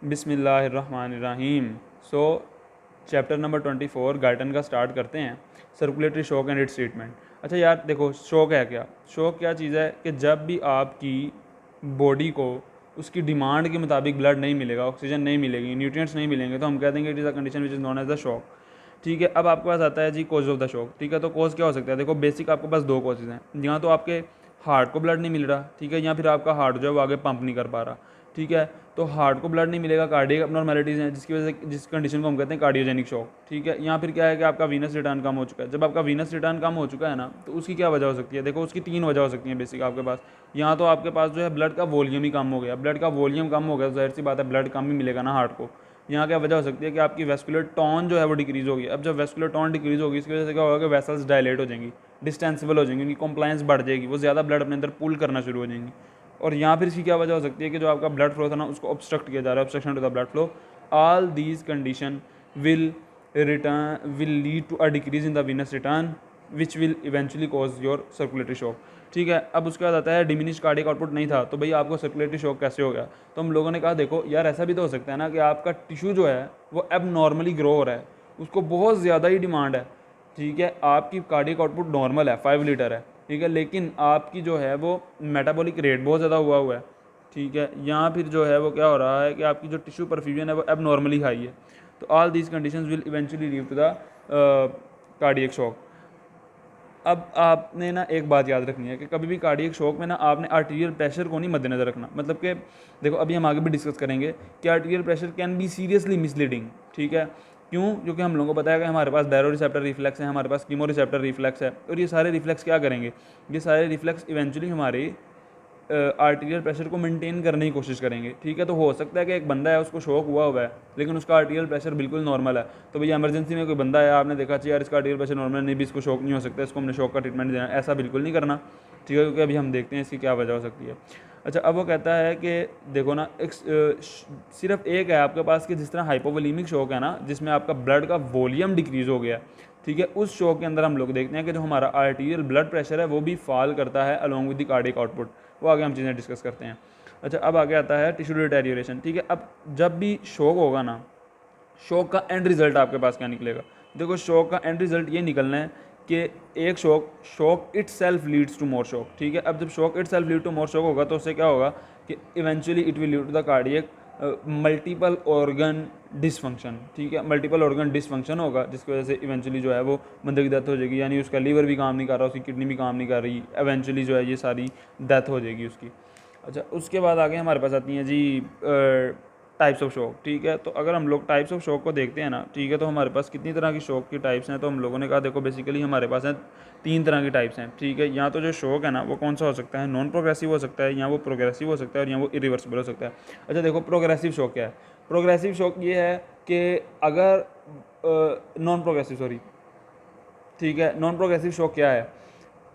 बिस्मिल्लाहिर्रहमानिर्रहीम। सो chapter number 24 गार्टन का start करते हैं। Circulatory shock and it's treatment. अच्छा यार देखो, शॉक है क्या? शॉक क्या चीज़ है कि जब भी आपकी बॉडी को उसकी डिमांड के मुताबिक ब्लड नहीं मिलेगा, ऑक्सीजन नहीं मिलेगी, न्यूट्रिएंट्स नहीं मिलेंगे, तो हम कह देंगे it is a condition which is known as the shock. ठीक है, अब आपके पास आता है जी कॉज ऑफ द शॉक। ठीक है, तो कॉज क्या हो सकता है? देखो बेसिक आपके पास दो कॉजेज़ हैं। यहाँ तो आपके हार्ट को ब्लड नहीं मिल रहा, ठीक है, या फिर आपका हार्ट जो है वो आगे पंप नहीं कर पा रहा। ठीक है, तो हार्ट को ब्लड नहीं मिलेगा, कार्डियक अबनॉर्मैलिटीज़ हैं जिसकी वजह से जिस कंडीशन को हम कहते हैं कार्डियोजेनिक शॉक। ठीक है, यहाँ फिर क्या है कि आपका वीनस रिटर्न कम हो चुका है। जब आपका वीनस रिटर्न कम हो चुका है ना, तो उसकी क्या वजह हो सकती है? देखो उसकी तीन वजह हो सकती है बेसिक आपके पास। यहाँ तो आपके पास जो है ब्लड का वॉल्यूम ही कम हो गया। ब्लड का वॉल्यूम कम हो गया तो जाहिर सी बात है ब्लड कम ही मिलेगा ना हार्ट को। यहाँ क्या वजह हो सकती है कि आपकी वेस्कुलर टोन जो है वो डिक्रीज़ होगी। अब जब वेस्कुलर टोन डिक्रीज़ होगी इसकी वजह से क्या होगा कि वेसल्स डायलेट हो जाएंगी, डिस्टेंसिबल हो जाएंगी, उनकी कंप्लायंस बढ़ जाएगी, वो ज़्यादा ब्लड अपने अंदर पुल करना शुरू हो जाएंगी। और यहाँ फिर इसकी क्या वजह हो सकती है कि जो आपका ब्लड फ्लो था ना उसको ऑब्स्ट्रक्ट किया जा रहा है, obstruction to the blood flow. All these condition will lead to a decrease in the venous return which will eventually cause your circulatory shock. ठीक है, अब उसके बाद आता है डिमिनिश कार्डियक आउटपुट नहीं था तो भाई आपको सर्कुलेटरी शॉक कैसे हो गया? तो हम लोगों ने कहा देखो यार ऐसा भी तो हो सकता है ना कि आपका टिश्यू जो है वो एब नॉर्मली ग्रो हो रहा है, उसको बहुत ज़्यादा ही डिमांड है। ठीक है, आपकी कार्डियक आउटपुट नॉर्मल है 5 लीटर है, ठीक है, लेकिन आपकी जो है वो मेटाबॉलिक रेट बहुत ज़्यादा हुआ है। ठीक है, यहाँ फिर जो है वो क्या हो रहा है कि आपकी जो टिश्यू परफ्यूजन है वो एब नॉर्मली हाई है। तो all these conditions will eventually lead to the cardiac shock. अब आपने ना एक बात याद रखनी है कि कभी भी कार्डियक शॉक में ना आपने आर्टीरियल प्रेशर को नहीं मद्देनजर रखना। मतलब कि देखो अभी हम आगे भी डिस्कस करेंगे कि arterial pressure can be seriously misleading. ठीक है, क्यों? क्योंकि हम लोगों को बताया कि हमारे पास बैरो रिसेप्टर रिफ्लेक्स है, हमारे पास कीमो रिसेप्टर रिफ्लेक्स है, और ये सारे रिफ्लेक्स क्या करेंगे? ये सारे रिफ्लेक्स इवेंचुअली हमारे आर्टीरियल प्रेशर को मेंटेन करने की कोशिश करेंगे। ठीक है, तो हो सकता है कि एक बंदा है उसको शॉक हुआ है लेकिन उसका आर्टीरियल प्रेशर बिल्कुल नॉर्मल है, तो भैया इमरजेंसी में कोई बंदा है, आपने देखा चाहिए यार इसका आर्टीरियल प्रेशर नॉर्मल नहीं, भी इसको शॉक नहीं हो सकता, इसको हमने शॉक का ट्रीटमेंट देना, ऐसा बिल्कुल नहीं करना। ठीक है, क्योंकि अभी हम देखते हैं इसकी क्या वजह हो सकती है। अच्छा, अब वो कहता है कि देखो ना सिर्फ एक है आपके पास कि जिस तरह हाइपोवोलीमिक शॉक है ना जिसमें आपका ब्लड का वॉल्यूम डिक्रीज़ हो गया। ठीक है, उस शॉक के अंदर हम लोग देखते हैं कि जो हमारा आर्टीरियल ब्लड प्रेशर है वो भी फॉल करता है along with the cardiac output. वो आगे हम चीज़ें डिस्कस करते हैं। अच्छा, अब आगे आता है टिश्यू डिटेरियोरेशन। ठीक है, अब जब भी शॉक होगा ना, शॉक का एंड रिजल्ट आपके पास क्या निकलेगा? देखो शॉक का एंड रिजल्ट ये निकलना है कि एक shock itself leads to more shock. ठीक है, अब जब shock itself lead to more shock होगा तो उससे क्या होगा कि eventually it will lead to the cardiac multiple organ dysfunction. ठीक है, मल्टीपल ऑर्गन डिसफंक्शन होगा जिसकी वजह से इवेंचुअली जो है वो बंदे की डेथ हो जाएगी, यानी उसका लीवर भी काम नहीं कर रहा, उसकी किडनी भी काम नहीं कर रही, इवेंचुअली जो है ये सारी डेथ हो जाएगी उसकी। अच्छा, उसके बाद आगे हमारे पास आती हैं जी टाइप्स ऑफ शॉक। ठीक है, तो अगर हम लोग टाइप्स ऑफ शॉक को देखते हैं ना, ठीक है, तो हमारे पास कितनी तरह की शॉक की टाइप्स हैं? तो हम लोगों ने कहा देखो बेसिकली हमारे पास हैं 3 तरह की टाइप्स हैं। ठीक है, या तो जो शॉक है ना वो कौन सा हो सकता है? नॉन प्रोग्रेसिव हो सकता है, या वो प्रोग्रेसिव हो सकता है, और या वो इरिवर्सिबल हो सकता है। अच्छा देखो, प्रोग्रेसिव शॉक क्या है? प्रोग्रेसिव शॉक ये है कि अगर नॉन प्रोग्रेसिव सॉरी ठीक है, नॉन प्रोग्रेसिव शॉक क्या है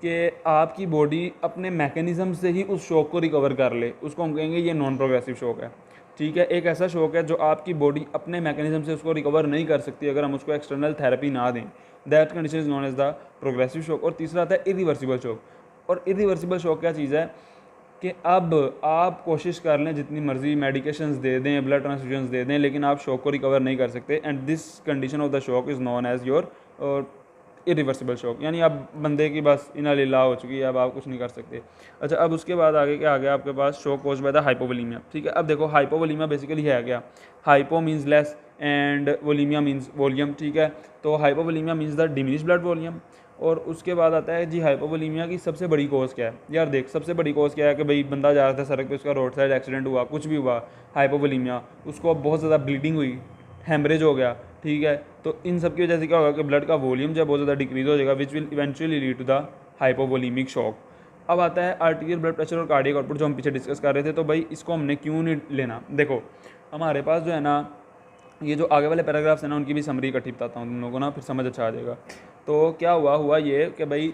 कि आपकी बॉडी अपने मैकेनिज्म से ही उस शॉक को रिकवर कर ले, उसको हम कहेंगे ये नॉन प्रोग्रेसिव शॉक है। ठीक है, एक ऐसा शॉक है जो आपकी बॉडी अपने मैकेनिज्म से उसको रिकवर नहीं कर सकती अगर हम उसको एक्सटर्नल थेरेपी ना दें, that condition is known as the progressive shock. और तीसरा आता है इरिवर्सिबल शॉक। और इरिवर्सिबल शॉक क्या चीज़ है कि अब आप कोशिश कर लें जितनी मर्जी मेडिकेशंस दे दें, ब्लड ट्रांसफ्यूजन्स दे दें, लेकिन आप शॉक को रिकवर नहीं कर सकते, and this condition of the shock is known as your irreversible shock, यानी अब बंदे की बस इना लीला हो चुकी है, अब आप कुछ नहीं कर सकते। अच्छा, अब उसके बाद आगे क्या आ गया आपके पास? Shock caused by the hypovolaemia. ठीक है, अब देखो हाइपोवोलीमिया बेसिकली है क्या? Hypo means less and volaemia means volume. ठीक है, तो hypovolaemia means the diminish blood volume. और उसके बाद आता है जी हाइपोवोलीमिया की सबसे बड़ी कॉज क्या है? यार देख, सबसे बड़ी कॉज क्या है कि भाई बंदा जा रहा था सड़क पे, उसका रोड साइड एक्सीडेंट हुआ, कुछ भी हुआ, हाइपोवोलीमिया, उसको अब बहुत ज़्यादा ब्लीडिंग हुई, हेमरेज हो गया। ठीक है, तो इन सब की वजह से क्या होगा कि ब्लड का वॉल्यूम जो है बहुत ज़्यादा डिक्रीज हो जाएगा, which will eventually lead to the hypovolaemic shock. अब आता है आर्टीरियल ब्लड प्रेशर और कार्डियक आउटपुट जो हम पीछे डिस्कस कर रहे थे। तो भाई इसको हमने क्यों नहीं लेना? देखो हमारे पास जो है ना, ये जो आगे वाले पैराग्राफ्स हैं ना उनकी भी समरी इकट्ठी बताता हूँ तुम लोगों को ना, फिर समझ अच्छा आ जाएगा। तो क्या हुआ ये कि भाई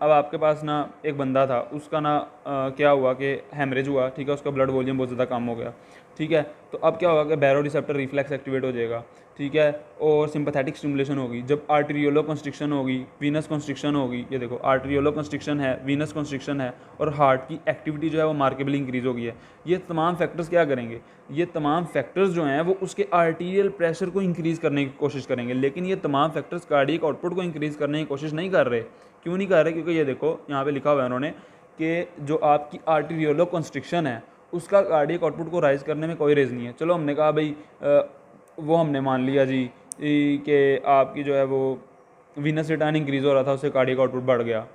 अब आपके पास ना एक बंदा था, उसका ना क्या हुआ कि हेमरेज हुआ। ठीक है, उसका ब्लड वॉल्यूम बहुत ज़्यादा कम हो गया। ठीक है। तो अब क्या होगा कि बैरो रिसेप्टर रिफ्लेक्स एक्टिवेट हो जाएगा, ठीक है, और सिंपैथेटिक स्टिमुलेशन होगी। जब आर्टेरियोलो कंस्ट्रिक्शन होगी, वीनस कंस्ट्रिक्शन होगी, ये देखो आर्टेरियोलो कंस्ट्रिक्शन है, वीनस कंस्ट्रिक्शन है, और हार्ट की एक्टिविटी जो है वो मार्केबली इंक्रीज होगी है। ये तमाम फैक्टर्स क्या करेंगे, ये तमाम फैक्टर्स जो हैं वो उसके आर्टीरियल प्रेशर को इंक्रीज़ करने की कोशिश करेंगे, लेकिन ये तमाम फैक्टर्स कार्डियक आउटपुट को इंक्रीज़ करने की कोशिश नहीं कर रहे। क्यों नहीं कर रहे? क्योंकि ये देखो यहाँ पे लिखा हुआ है उन्होंने कि जो आपकी आर्टेरियोलो कंस्ट्रिक्शन है उसका कार्डियक आउटपुट को राइज करने में कोई रेज नहीं है। चलो हमने कहा भाई वो हमने मान लिया जी कि आपकी जो है वो वीनस रिटर्न इंक्रीज़ हो रहा था, उससे कार्डियक आउटपुट बढ़ गया।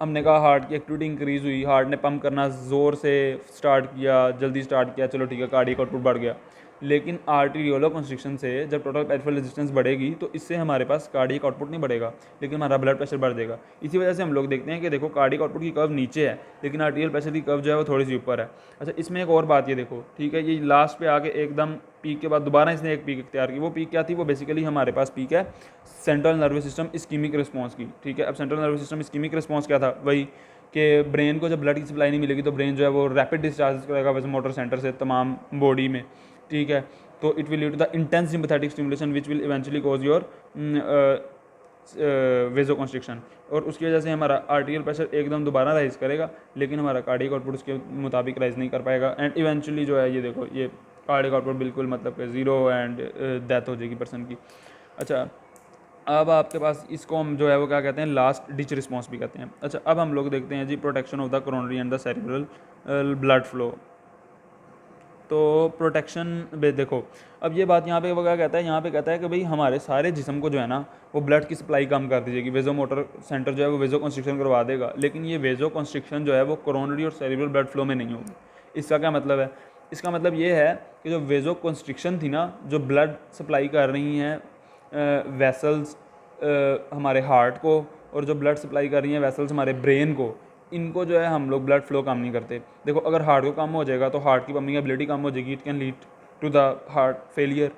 हमने कहा हार्ट की एक्टिविटी इंक्रीज़ हुई, हार्ट ने पंप करना ज़ोर से स्टार्ट किया, जल्दी स्टार्ट किया, चलो ठीक है कार्डियक आउटपुट बढ़ गया। लेकिन आर्टेरियोलो कंस्ट्रिक्शन से जब टोटल पेरिफेरल रेजिस्टेंस बढ़ेगी तो इससे हमारे पास कार्डियक आउटपुट नहीं बढ़ेगा, लेकिन हमारा ब्लड प्रेशर बढ़ जाएगा। इसी वजह से हम लोग देखते हैं कि देखो कार्डियक आउटपुट की कर्व नीचे है, लेकिन आर्टेरियल प्रेशर की कर्व जो है वो थोड़ी सी ऊपर है। अच्छा, इसमें एक और बात ये देखो, ठीक है, ये लास्ट पे आके एकदम पीक के बाद दोबारा इसने एक पीक इख्तियार की। वो पीक क्या थी? वो बेसिकली हमारे पास पीक है central nervous system ischaemic response की, ठीक है। अब central nervous system ischaemic response क्या था? वही कि ब्रेन को जब ब्लड की सप्लाई नहीं मिलेगी तो ब्रेन जो है वो रैपिड डिस्चार्ज करेगा वैसे मोटर सेंटर से तमाम बॉडी में, ठीक है। तो it will lead to the intense sympathetic stimulation which will eventually cause your vasoconstriction, और उसकी वजह से हमारा आर्टेरियल प्रेशर एकदम दोबारा राइज करेगा, लेकिन हमारा कार्डियक आउटपुट उसके मुताबिक राइज नहीं कर पाएगा, एंड इवेंचुअली जो है ये देखो ये कार्डियक आउटपुट बिल्कुल मतलब कि ज़ीरो एंड डेथ हो जाएगी पर्सन की। अच्छा, अब आपके पास इसको हम जो है वो क्या कहते हैं, लास्ट डिच रिस्पॉन्स भी कहते हैं। अच्छा, अब हम लोग देखते हैं जी protection of the coronary and the cerebral blood flow. तो प्रोटेक्शन देखो, अब ये बात यहाँ पे वो क्या कहता है, यहाँ पे कहता है कि भाई हमारे सारे जिस्म को जो है ना वो ब्लड की सप्लाई कम कर दीजिएगी, वेजो मोटर सेंटर जो है वो वेजो कंस्ट्रिक्शन करवा देगा, लेकिन ये वेजो कंस्ट्रिक्शन जो है वो कोरोनरी और सेरिब्रल ब्लड फ्लो में नहीं होगी। इसका क्या मतलब है? इसका मतलब ये है कि जो वेजो कंस्ट्रिक्शन थी ना, जो ब्लड सप्लाई कर रही हैं वेसल्स हमारे हार्ट को, और जो ब्लड सप्लाई कर रही हैं वेसल्स हमारे ब्रेन को, इनको जो है हम लोग ब्लड फ्लो कम नहीं करते। देखो अगर हार्ट को कम हो जाएगा तो हार्ट की पम्पिंग एबिलिटी कम हो जाएगी, it can lead to the heart failure.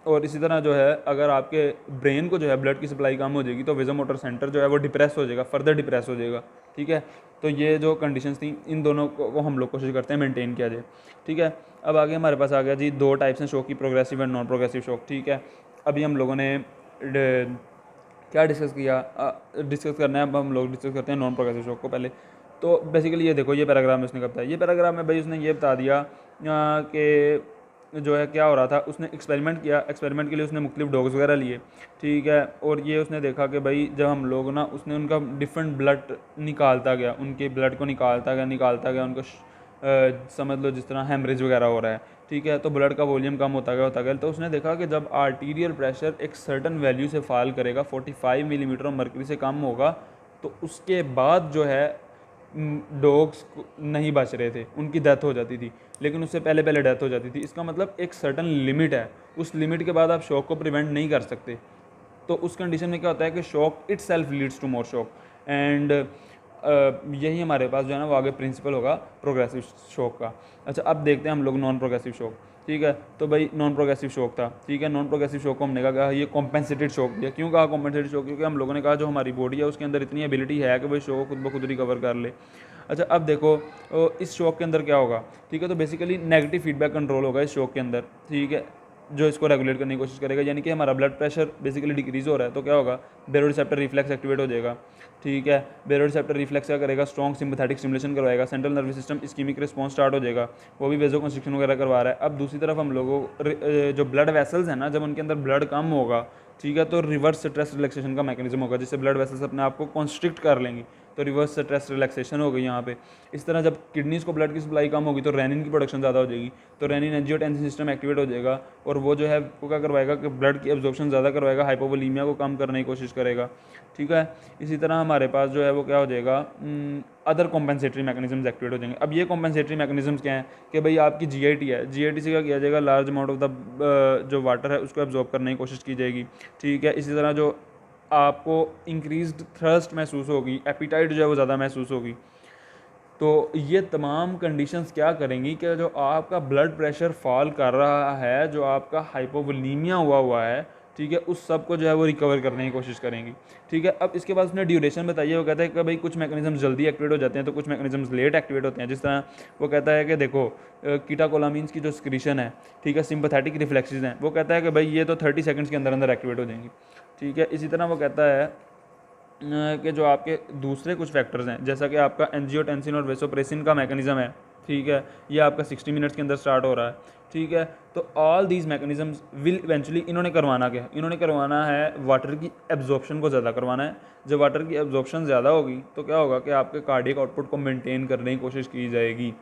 और इसी तरह जो है अगर आपके ब्रेन को जो है ब्लड की सप्लाई कम हो जाएगी तो वेजोमोटर सेंटर जो है वो डिप्रेस हो जाएगा, फर्दर डिप्रेस हो जाएगा, ठीक है। तो ये जो कंडीशंस थी इन दोनों को हम लोग कोशिश करते हैं मेंटेन किया जाए, ठीक है। अब आगे हमारे पास आ गया जी दो टाइप्स हैं शॉक की, progressive and non progressive shock, ठीक है। अभी हम लोगों ने क्या डिस्कस किया, डिस्कस करना है, अब हम लोग डिस्कस करते हैं नॉन प्रोग्रेसिव शॉक को पहले। तो बेसिकली ये देखो ये पैराग्राफ में उसने कब बताया, ये पैराग्राफ में भाई उसने ये बता दिया कि जो है क्या हो रहा था, उसने एक्सपेरिमेंट किया, एक्सपेरिमेंट के लिए उसने मुख्तलिफ डॉग्स वगैरह लिए, ठीक है। और ये उसने देखा कि भाई जब हम लोग ना, उसने उनका डिफरेंट ब्लड निकालता गया, उनके ब्लड को निकालता गया उनको समझ लो जिस तरह हेमरेज वगैरह हो रहा है, ठीक है, तो ब्लड का वॉल्यूम कम होता गया। तो उसने देखा कि जब आर्टीरियल प्रेशर एक सर्टन वैल्यू से फॉल करेगा, 45 मिलीमीटर ऑफ मर्करी से कम होगा, तो उसके बाद जो है डॉग्स नहीं बच रहे थे, उनकी डेथ हो जाती थी, लेकिन उससे पहले पहले डेथ हो जाती थी। इसका मतलब एक सर्टन लिमिट है, उस लिमिट के बाद आप शॉक को प्रिवेंट नहीं कर सकते। तो उस कंडीशन में क्या होता है कि shock itself leads to more shock, and यही हमारे पास जो है ना वो आगे प्रिंसिपल होगा प्रोग्रेसिव शॉक का। अच्छा, अब देखते हैं हम लोग नॉन प्रोग्रेसिव शॉक, ठीक है। तो भाई नॉन प्रोग्रेसिव शॉक था, ठीक है। नॉन प्रोग्रेसिव शॉक को हमने कहा ये कॉम्पेंसेटेड शॉक दिया। क्यों कहा कॉम्पेंसेटेड शॉक? क्योंकि हम लोगों ने कहा जो हमारी बॉडी है उसके अंदर इतनी एबिलिटी है कि भाई शॉक खुद ब खुद रिकवर कर ले। अच्छा, अब देखो इस शॉक के अंदर क्या होगा, ठीक है। तो बेसिकली नेगेटिव फीडबैक कंट्रोल होगा इस शॉक के अंदर, ठीक है, जो इसको रेगुलेट करने की कोशिश करेगा। यानी कि हमारा ब्लड प्रेशर बेसिकली डिक्रीज हो रहा है तो क्या होगा, बेरोरिसेप्टर रिफ्लेक्स एक्टिवेट हो जाएगा, ठीक है। बेरोरिसेप्टर रिफ्लेक्स क्या करेगा, स्ट्रॉन्ग सिंपैथेटिक स्टिमुलेशन करवाएगा, central nervous system ischaemic response start हो जाएगा, वो भी वेजो कंस्ट्रिक्शन वगैरह करवा रहा है। अब दूसरी तरफ हम लोगों जो ब्लड वेसल्स हैं ना, जब उनके अंदर ब्लड कम होगा, ठीक है, तो रिवर्स स्ट्रेस रिलैक्सेशन का मैकेनिज्म होगा, जिससे ब्लड वेसल्स अपने आप को कॉन्स्ट्रिक्ट कर लेंगी, तो रिवर्स स्ट्रेस रिलैक्सेशन हो गई यहाँ पे। इस तरह जब किडनीज़ को ब्लड की सप्लाई कम होगी तो रेनिन की प्रोडक्शन ज़्यादा हो जाएगी, तो रेनिन एंजियोटेंसिन सिस्टम एक्टिवेट हो जाएगा, और वो जो है वो क्या करवाएगा कि ब्लड की एब्जॉर्प्शन ज़्यादा करवाएगा, हाइपोवोलीमिया को कम करने की कोशिश करेगा, ठीक है। इसी तरह हमारे पास जो है वो क्या हो जाएगा, अदर कॉम्पेंसेटरी मैकेनिज्म्स एक्टिवेट हो जाएंगे। अब ये कॉम्पेंसेटरी मैकेनिज्म्स क्या हैं कि भाई आपकी जीआईटी है, जीआईटी से क्या किया जाएगा, लार्ज अमाउंट ऑफ द जो वाटर है उसको एब्जॉर्ब करने की कोशिश की जाएगी, ठीक है। इसी तरह जो आपको इंक्रीज्ड थर्स्ट महसूस होगी, एपिटाइट जो है वो ज़्यादा महसूस होगी। तो ये तमाम कंडीशंस क्या करेंगी कि जो आपका ब्लड प्रेशर फॉल कर रहा है, जो आपका हाइपोवोलीमिया हुआ है, ठीक है, उस सब को जो है वो रिकवर करने की कोशिश करेंगी। ठीक है, अब इसके बाद उसने ड्यूरेशन बताई है। वो कहता है कि भाई कुछ मैकेनिज्म जल्दी एक्टिवेट हो जाते हैं तो कुछ मैकेनिज्म लेट एक्टिवेट होते हैं। जिस तरह वो कहता है कि देखो कीटाकोलामीन्स की जो स्क्रीशन है, ठीक है, सिंपैथेटिक रिफ्लेक्सेस हैं, वो कहता है कि भाई ये तो 30 सेकंड्स के अंदर अंदर एक्टिवेट हो जाएंगी। ठीक है, इसी तरह वो कहता है कि जो आपके दूसरे कुछ फैक्टर्स हैं, जैसा कि आपका एंजियोटेंसिन और वेसोप्रेसिन का मैकेनिज्म है, ठीक है, ये आपका 60 मिनट्स के अंदर स्टार्ट हो रहा है। ठीक है, तो all these mechanisms will eventually, इन्होंने करवाना क्या है, इन्होंने करवाना है वाटर की एब्जॉर्प्शन को ज़्यादा करवाना है। जब वाटर की एब्जॉर्प्शन ज़्यादा होगी तो क्या होगा कि आपके कार्डियक आउटपुट को मेंटेन करने की कोशिश की जाएगी।